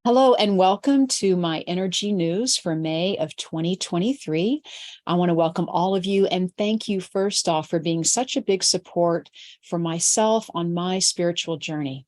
Hello and welcome to my energy news for May of 2023. I want to welcome all of you and thank you first off for being such a big support for myself on my spiritual journey.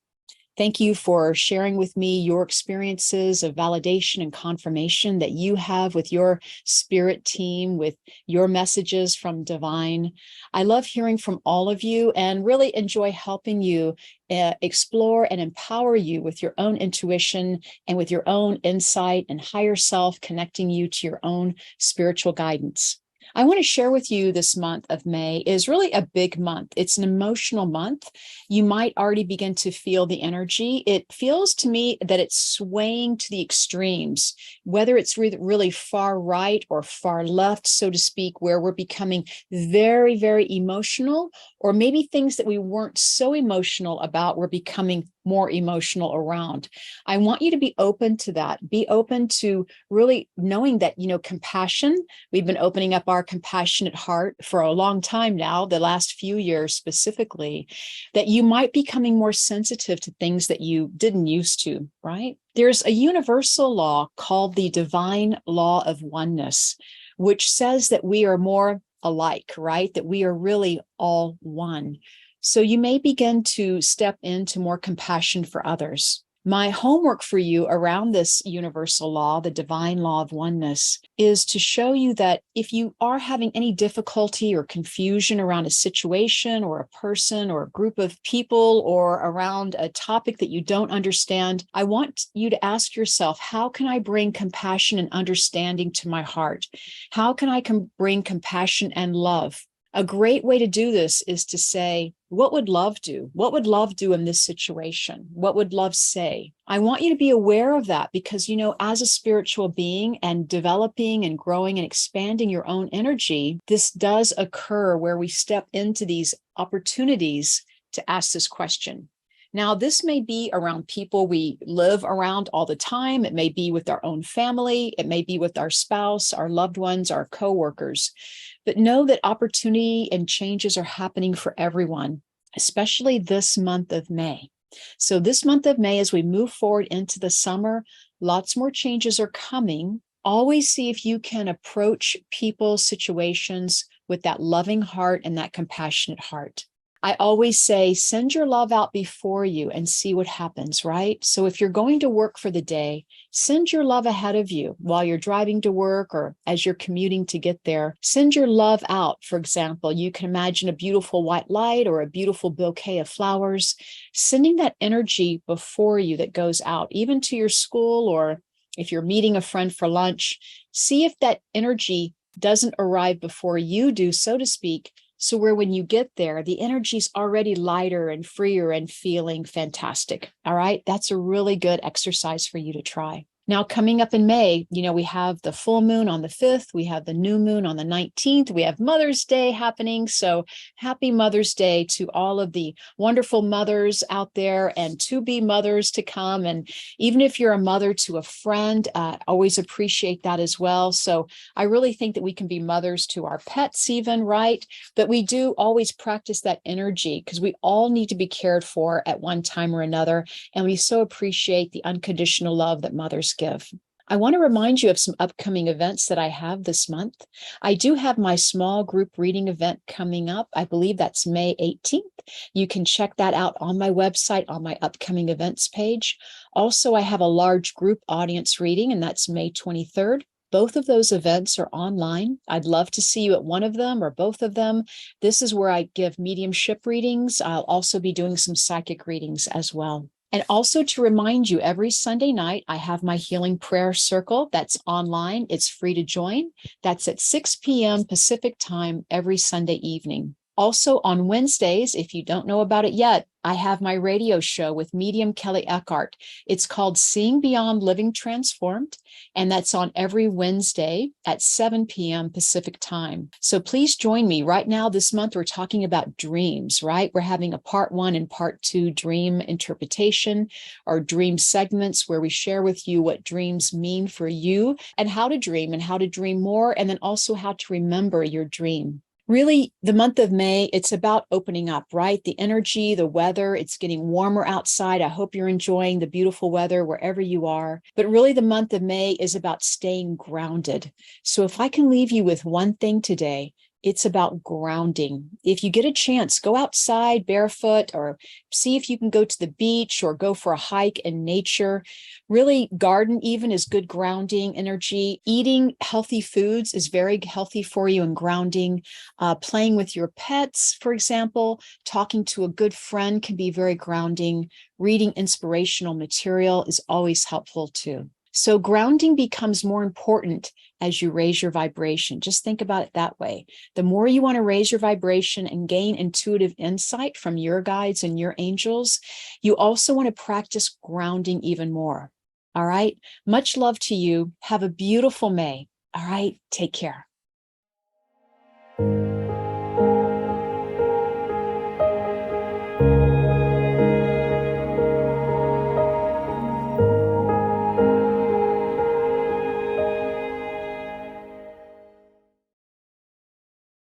Thank you for sharing with me your experiences of validation and confirmation that you have with your spirit team, with your messages from divine. I love hearing from all of you and really enjoy helping you explore and empower you with your own intuition and with your own insight and higher self, connecting you to your own spiritual guidance. I want to share with you this month of May is really a big month. It's an emotional month. You might already begin to feel the energy. It feels to me that it's swaying to the extremes, whether it's really far right or far left, so to speak, where we're becoming very, very emotional, or maybe things that we weren't so emotional about, we're becoming more emotional around. I want you to be open to that. Be open to really knowing that, compassion. We've been opening up our compassionate heart for a long time now, the last few years specifically, that you might be becoming more sensitive to things that you didn't used to, right? There's a universal law called the divine law of oneness, which says that we are more alike, right? That we are really all one. So you may begin to step into more compassion for others. My homework for you around this universal law, the divine law of oneness, is to show you that if you are having any difficulty or confusion around a situation or a person or a group of people or around a topic that you don't understand, I want you to ask yourself, how can I bring compassion and understanding to my heart? How can I bring compassion and love? A great way to do this is to say, what would love do? What would love do in this situation? What would love say? I want you to be aware of that because, as a spiritual being and developing and growing and expanding your own energy, this does occur where we step into these opportunities to ask this question. Now, this may be around people we live around all the time. It may be with our own family. It may be with our spouse, our loved ones, our coworkers. But know that opportunity and changes are happening for everyone, especially this month of May. So this month of May, as we move forward into the summer, lots more changes are coming. Always see if you can approach people, situations with that loving heart and that compassionate heart. I always say, send your love out before you and see what happens, right? So if you're going to work for the day, send your love ahead of you while you're driving to work or as you're commuting to get there. Send your love out. For example, you can imagine a beautiful white light or a beautiful bouquet of flowers, sending that energy before you that goes out, even to your school, or if you're meeting a friend for lunch, see if that energy doesn't arrive before you do, so to speak. So where when you get there, the energy's already lighter and freer and feeling fantastic. All right. That's a really good exercise for you to try. Now, coming up in May, we have the full moon on the 5th. We have the new moon on the 19th. We have Mother's Day happening. So happy Mother's Day to all of the wonderful mothers out there and to-be mothers to come. And even if you're a mother to a friend, always appreciate that as well. So I really think that we can be mothers to our pets even, right? But we do always practice that energy because we all need to be cared for at one time or another. And we so appreciate the unconditional love that mothers give. I want to remind you of some upcoming events that I have this month. I do have my small group reading event coming up. I believe that's May 18th. You can check that out on my website on my upcoming events page. Also, I have a large group audience reading, and that's May 23rd. Both of those events are online. I'd love to see you at one of them or both of them. This is where I give mediumship readings. I'll also be doing some psychic readings as well. And also to remind you, every Sunday night, I have my healing prayer circle that's online. It's free to join. That's at 6 p.m. Pacific time every Sunday evening. Also on Wednesdays, if you don't know about it yet, I have my radio show with medium Kelly Eckhart. It's called Seeing Beyond Living Transformed, and that's on every Wednesday at 7 p.m. Pacific time. So please join me. Right now, this month, we're talking about dreams, right? We're having a part 1 and part 2 dream interpretation or dream segments where we share with you what dreams mean for you and how to dream more, and then also how to remember your dream. Really, the month of May, it's about opening up, right? The energy, the weather, it's getting warmer outside. I hope you're enjoying the beautiful weather wherever you are. But really, the month of May is about staying grounded. So if I can leave you with one thing today, it's about grounding. If you get a chance, go outside barefoot or see if you can go to the beach or go for a hike in nature. Really, garden even is good grounding energy. Eating healthy foods is very healthy for you and grounding. Playing with your pets, for example, talking to a good friend can be very grounding. Reading inspirational material is always helpful too. So grounding becomes more important as you raise your vibration. Just think about it that way. The more you want to raise your vibration and gain intuitive insight from your guides and your angels, you also want to practice grounding even more. All right. Much love to you. Have a beautiful May. All right. Take care.